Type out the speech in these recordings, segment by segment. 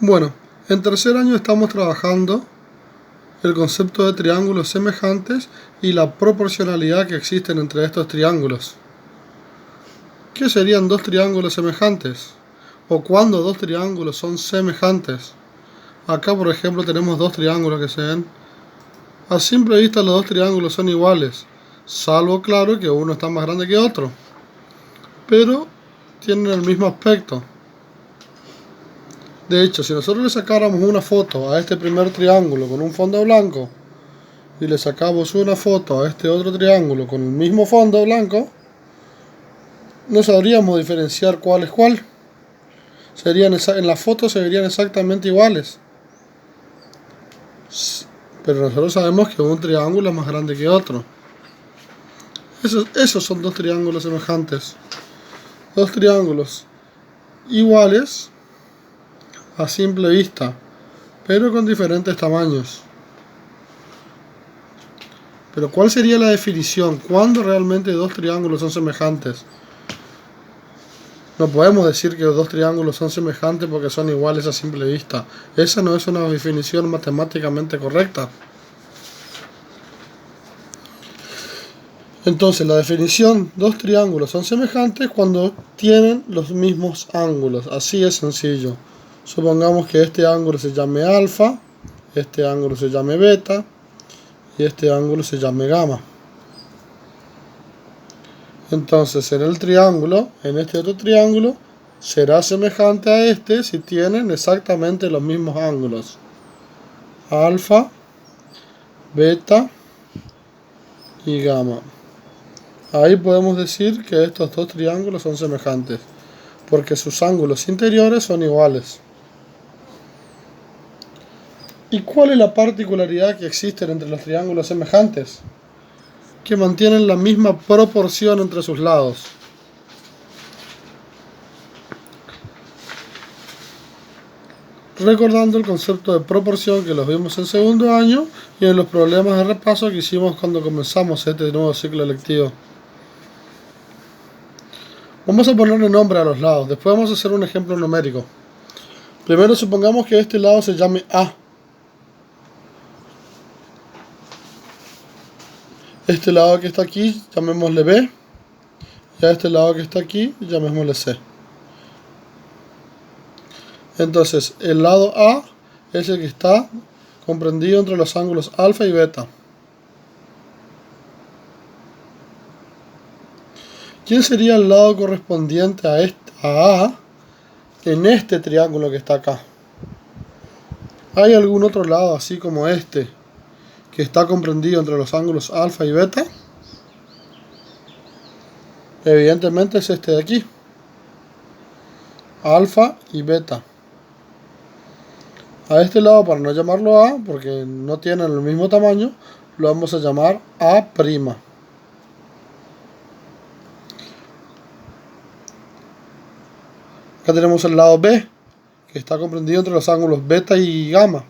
Bueno, en tercer año estamos trabajando el concepto de triángulos semejantes y la proporcionalidad que existen entre estos triángulos. ¿Qué serían dos triángulos semejantes? ¿O cuándo dos triángulos son semejantes? Acá, por ejemplo, tenemos dos triángulos que se ven. A simple vista los dos triángulos son iguales, salvo, claro, que uno está más grande que otro. Pero tienen el mismo aspecto. De hecho, si nosotros le sacáramos una foto a este primer triángulo con un fondo blanco y le sacamos una foto a este otro triángulo con el mismo fondo blanco, no sabríamos diferenciar cuál es cuál. En la foto se verían exactamente iguales. Pero nosotros sabemos que un triángulo es más grande que otro. Esos son dos triángulos semejantes. Dos triángulos iguales a simple vista, pero con diferentes tamaños. Pero ¿cuál sería la definición? ¿Cuándo realmente dos triángulos son semejantes? No podemos decir que los dos triángulos son semejantes porque son iguales a simple vista. Esa no es una definición matemáticamente correcta. Entonces, la definición, dos triángulos son semejantes cuando tienen los mismos ángulos. Así es sencillo. Supongamos que este ángulo se llame alfa, este ángulo se llame beta y este ángulo se llame gamma. Entonces, en el triángulo, en este otro triángulo, será semejante a este si tienen exactamente los mismos ángulos. Alfa, beta y gamma. Ahí podemos decir que estos dos triángulos son semejantes, porque sus ángulos interiores son iguales. ¿Y cuál es la particularidad que existe entre los triángulos semejantes? Que mantienen la misma proporción entre sus lados. Recordando el concepto de proporción que los vimos en segundo año y en los problemas de repaso que hicimos cuando comenzamos este nuevo ciclo lectivo. Vamos a ponerle nombre a los lados, después vamos a hacer un ejemplo numérico. Primero supongamos que este lado se llame A. Este lado que está aquí, llamémosle B. Y a este lado que está aquí, llamémosle C. Entonces, el lado A es el que está comprendido entre los ángulos alfa y beta. ¿Quién sería el lado correspondiente a A en este triángulo que está acá? ¿Hay algún otro lado así como este que está comprendido entre los ángulos alfa y beta? Evidentemente es este de aquí. Alfa y beta. A este lado, para no llamarlo A, porque no tienen el mismo tamaño, lo vamos a llamar A'. Acá tenemos el lado B, que está comprendido entre los ángulos beta y gamma.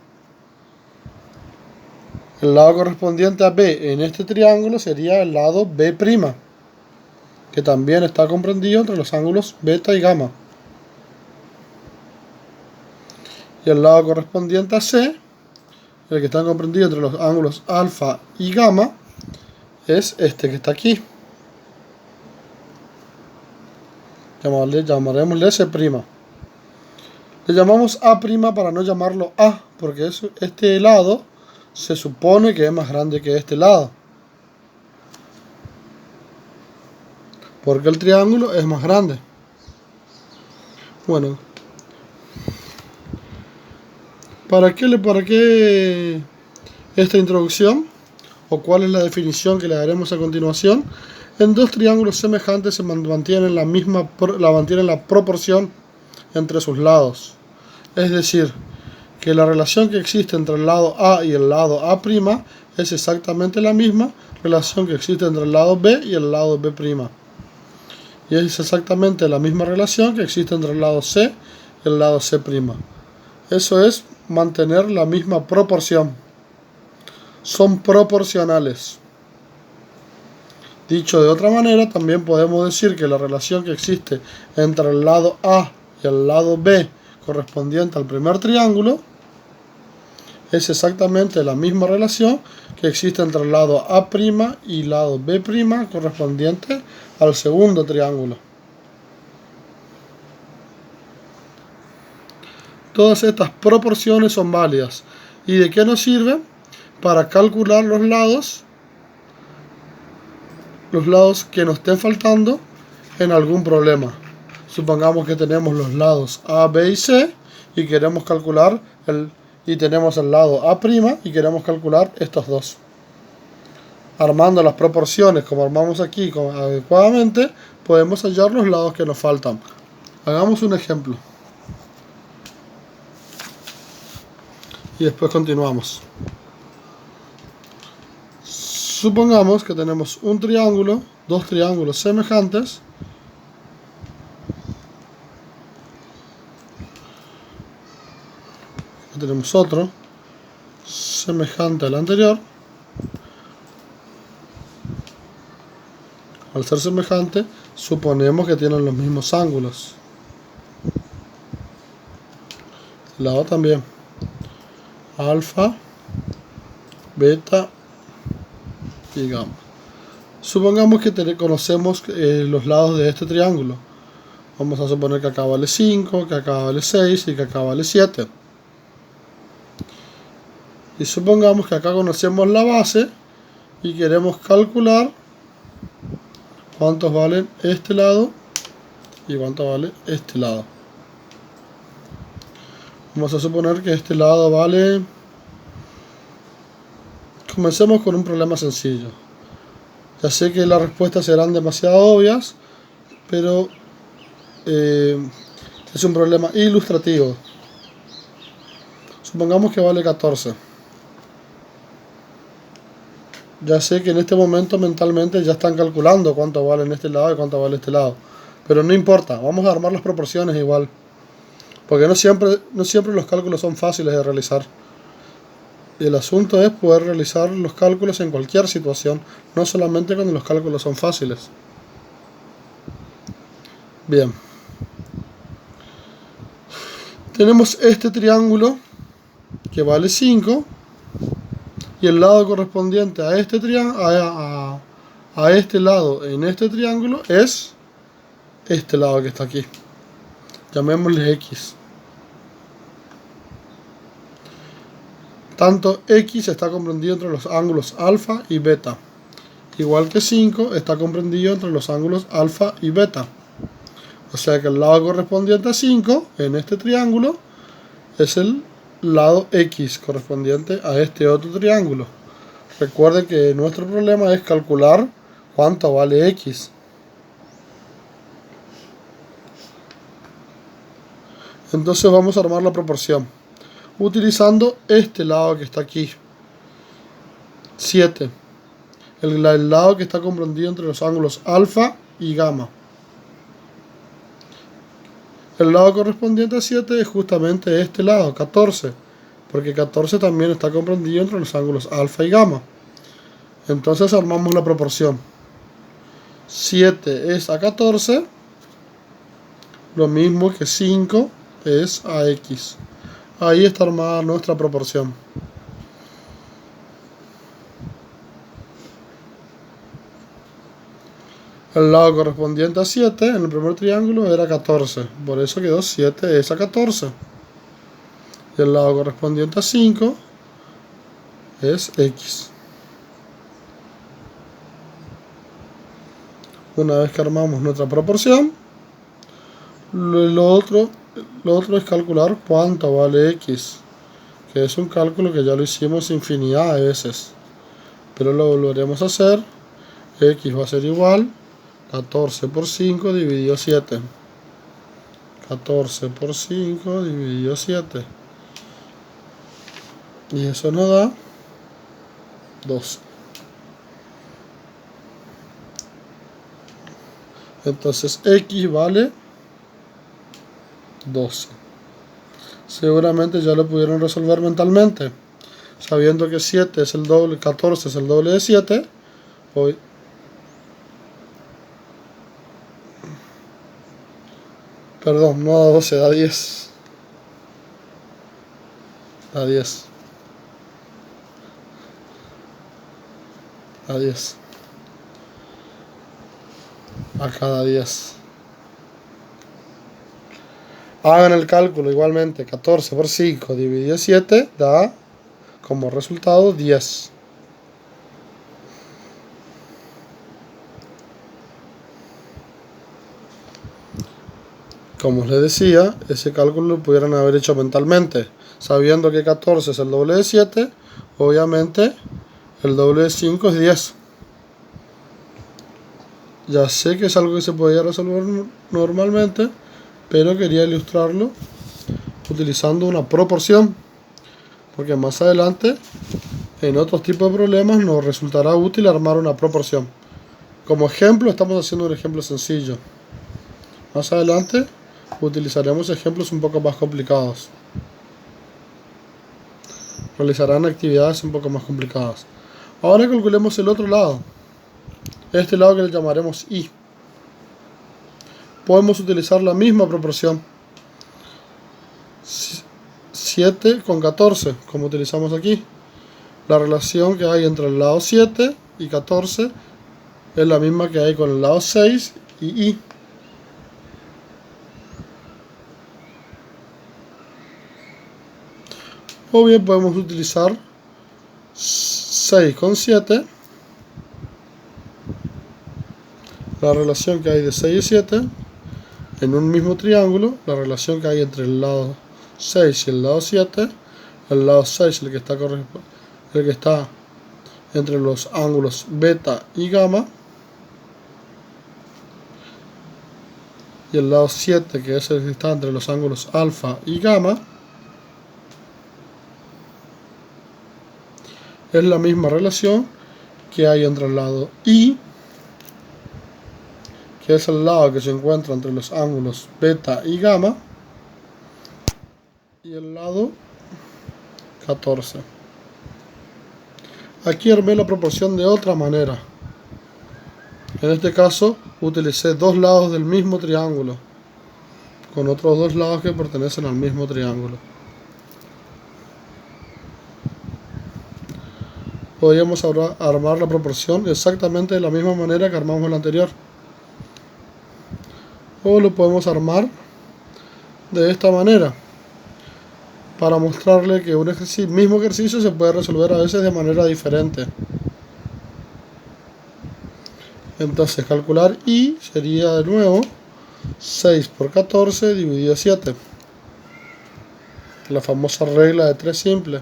El lado correspondiente a B en este triángulo sería el lado B', que también está comprendido entre los ángulos beta y gamma. Y el lado correspondiente a C, el que está comprendido entre los ángulos alfa y gamma, es este que está aquí. Llamaremosle C'. Le llamamos A' para no llamarlo A, porque este lado se supone que es más grande que este lado. Porque el triángulo es más grande. Bueno, ¿para qué esta introducción? ¿O cuál es la definición que le daremos a continuación? En dos triángulos semejantes se mantienen la proporción entre sus lados. Es decir, que la relación que existe entre el lado A y el lado A' es exactamente la misma relación que existe entre el lado B y el lado B'. Y es exactamente la misma relación que existe entre el lado C y el lado C'. Eso es mantener la misma proporción. Son proporcionales. Dicho de otra manera, también podemos decir que la relación que existe entre el lado A y el lado B correspondiente al primer triángulo es exactamente la misma relación que existe entre el lado A' y el lado B' correspondiente al segundo triángulo. Todas estas proporciones son válidas. ¿Y de qué nos sirven? Para calcular los lados que nos estén faltando en algún problema. Supongamos que tenemos los lados A, B y C y queremos calcular y tenemos el lado A' y queremos calcular estos dos. Armando las proporciones como armamos aquí adecuadamente, podemos hallar los lados que nos faltan. Hagamos un ejemplo. Y después continuamos. Supongamos que tenemos un triángulo, dos triángulos semejantes. Aquí tenemos otro semejante al anterior. Al ser semejante, suponemos que tienen los mismos ángulos. El lado también. Alfa, beta y gamma. Supongamos que conocemos los lados de este triángulo. Vamos a suponer que acá vale 5, que acá vale 6 y que acá vale 7. Y supongamos que acá conocemos la base y queremos calcular cuántos valen este lado y cuánto vale este lado. Vamos a suponer que este lado vale... Comencemos con un problema sencillo. Ya sé que las respuestas serán demasiado obvias, pero es un problema ilustrativo. Supongamos que vale 14. Ya sé que en este momento mentalmente ya están calculando cuánto vale en este lado y cuánto vale este lado. Pero no importa, vamos a armar las proporciones igual. Porque no siempre los cálculos son fáciles de realizar. Y el asunto es poder realizar los cálculos en cualquier situación, no solamente cuando los cálculos son fáciles. Bien. Tenemos este triángulo que vale 5 y el lado correspondiente a este a este lado en este triángulo es este lado que está aquí. Llamémosle X. Tanto X está comprendido entre los ángulos alfa y beta. Igual que 5 está comprendido entre los ángulos alfa y beta. O sea que el lado correspondiente a 5 en este triángulo es el lado X correspondiente a este otro triángulo. Recuerden que nuestro problema es calcular cuánto vale X. Entonces vamos a armar la proporción utilizando este lado que está aquí, 7, el lado que está comprendido entre los ángulos alfa y gamma. El lado correspondiente a 7 es justamente este lado, 14, porque 14 también está comprendido entre los ángulos alfa y gamma. Entonces armamos la proporción. 7 es a 14, lo mismo que 5 es a X. Ahí está armada nuestra proporción. El lado correspondiente a 7 en el primer triángulo era 14, por eso quedó 7 es a 14. Y el lado correspondiente a 5 es X. Una vez que armamos nuestra proporción, lo otro es calcular cuánto vale X, que es un cálculo que ya lo hicimos infinidad de veces, pero lo volveremos a hacer. X va a ser igual 14 por 5 dividido 7. 14 por 5 dividido 7. Y eso nos da 12. Entonces X vale 12. Seguramente ya lo pudieron resolver mentalmente. Sabiendo que 7 es el doble, 14 es el doble de 7. Hoy Perdón, no da 12, da 10. a 10. A 10. A cada 10. Hagan el cálculo igualmente. 14 por 5 dividido 7 da como resultado 10. Como les decía, ese cálculo lo pudieran haber hecho mentalmente, sabiendo que 14 es el doble de 7, obviamente el doble de 5 es 10. Ya sé que es algo que se podía resolver normalmente, pero quería ilustrarlo utilizando una proporción, porque más adelante en otros tipos de problemas nos resultará útil armar una proporción. Como ejemplo estamos haciendo un ejemplo sencillo. Más adelante utilizaremos ejemplos un poco más complicados. Realizarán actividades un poco más complicadas. Ahora calculemos el otro lado. Este lado que le llamaremos y. Podemos utilizar la misma proporción. 7 con 14, como utilizamos aquí. La relación que hay entre el lado 7 y 14 es la misma que hay con el lado 6 y. O bien podemos utilizar 6 con 7, la relación que hay de 6 y 7, en un mismo triángulo, la relación que hay entre el lado 6 y el lado 7, el lado 6 el que está entre los ángulos beta y gamma, y el lado 7 que es el que está entre los ángulos alfa y gamma, es la misma relación que hay entre el lado I, que es el lado que se encuentra entre los ángulos beta y gamma, y el lado 14. Aquí armé la proporción de otra manera. En este caso utilicé dos lados del mismo triángulo con otros dos lados que pertenecen al mismo triángulo. Podríamos ahora armar la proporción exactamente de la misma manera que armamos la anterior. O lo podemos armar de esta manera, para mostrarle que un mismo ejercicio se puede resolver a veces de manera diferente. Entonces calcular I sería de nuevo 6 por 14 dividido 7. La famosa regla de 3 simple.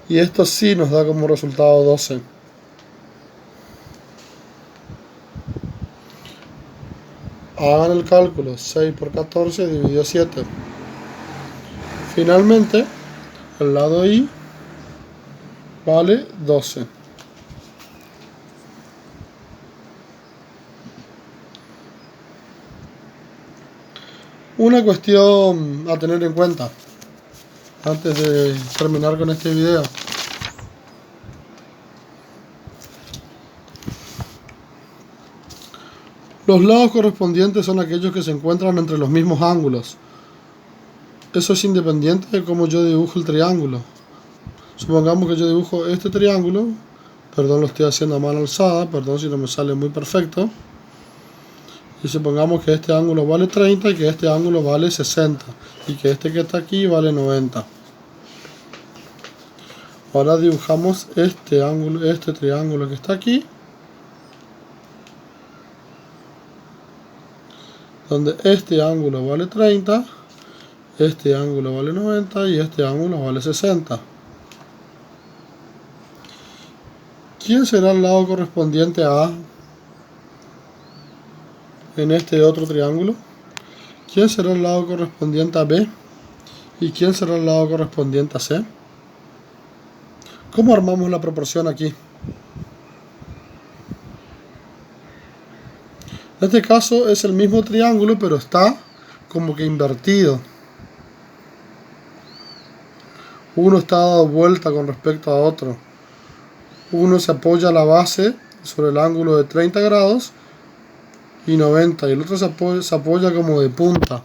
Y esto sí nos da como resultado 12. Hagan el cálculo, 6 por 14 dividido 7. Finalmente, el lado I vale 12. Una cuestión a tener en cuenta antes de terminar con este video. Los lados correspondientes son aquellos que se encuentran entre los mismos ángulos. Eso es independiente de cómo yo dibujo el triángulo. Supongamos que yo dibujo este triángulo, perdón, lo estoy haciendo a mano alzada, perdón si no me sale muy perfecto. Y supongamos que este ángulo vale 30 y que este ángulo vale 60 y que este que está aquí vale 90. Ahora dibujamos este ángulo, este triángulo que está aquí, donde este ángulo vale 30, este ángulo vale 90 y este ángulo vale 60. ¿Quién será el lado correspondiente a A en este otro triángulo? ¿Quién será el lado correspondiente a B? ¿Y quién será el lado correspondiente a C? ¿Cómo armamos la proporción aquí? En este caso es el mismo triángulo, pero está como que invertido. Uno está dado vuelta con respecto a otro. Uno se apoya a la base sobre el ángulo de 30 grados y 90, y el otro se apoya como de punta.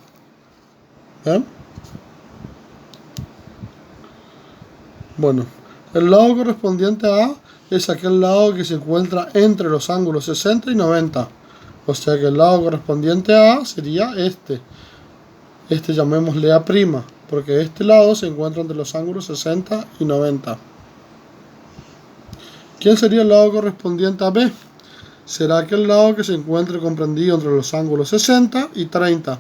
¿Ven? Bueno, el lado correspondiente a A es aquel lado que se encuentra entre los ángulos 60 y 90. O sea que el lado correspondiente a A sería este. Este llamémosle A', porque este lado se encuentra entre los ángulos 60 y 90. ¿Quién sería el lado correspondiente a B? Será aquel lado que se encuentre comprendido entre los ángulos 60 y 30.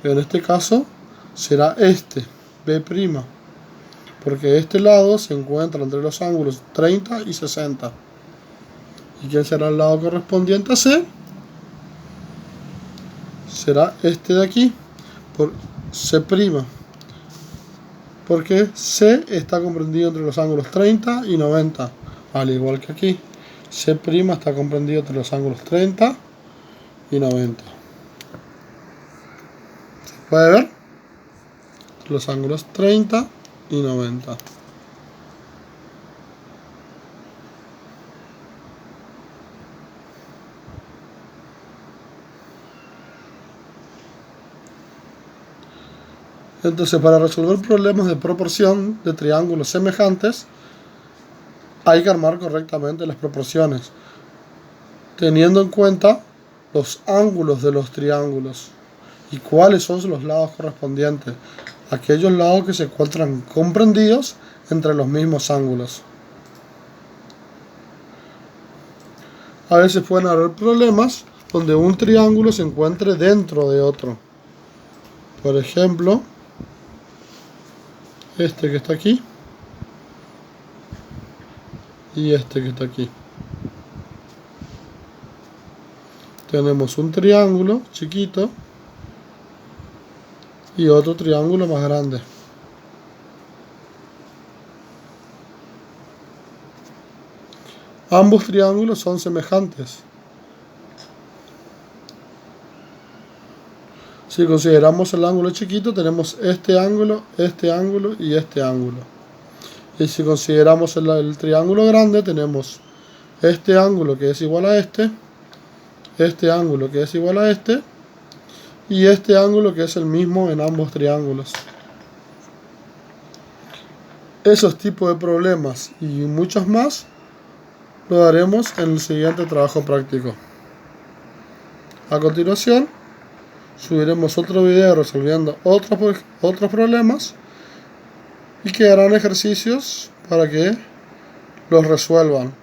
En este caso será este, B', porque este lado se encuentra entre los ángulos 30 y 60. ¿Y quién será el lado correspondiente a C? Será este de aquí, por C', porque C está comprendido entre los ángulos 30 y 90, al igual que aquí. C' está comprendido entre los ángulos 30 y 90. ¿Se puede ver? Los ángulos 30 y 90. Entonces, para resolver problemas de proporción de triángulos semejantes, hay que armar correctamente las proporciones, teniendo en cuenta los ángulos de los triángulos y cuáles son los lados correspondientes, aquellos lados que se encuentran comprendidos entre los mismos ángulos. A veces pueden haber problemas donde un triángulo se encuentre dentro de otro. Por ejemplo, este que está aquí y este que está aquí. Tenemos un triángulo chiquito y otro triángulo más grande. Ambos triángulos son semejantes. Si consideramos el ángulo chiquito, tenemos este ángulo y este ángulo. Y si consideramos el triángulo grande, tenemos este ángulo que es igual a este ángulo que es igual a este, y este ángulo que es el mismo en ambos triángulos. Esos tipos de problemas y muchos más lo haremos en el siguiente trabajo práctico. A continuación, subiremos otro video resolviendo otros problemas y quedarán ejercicios para que los resuelvan.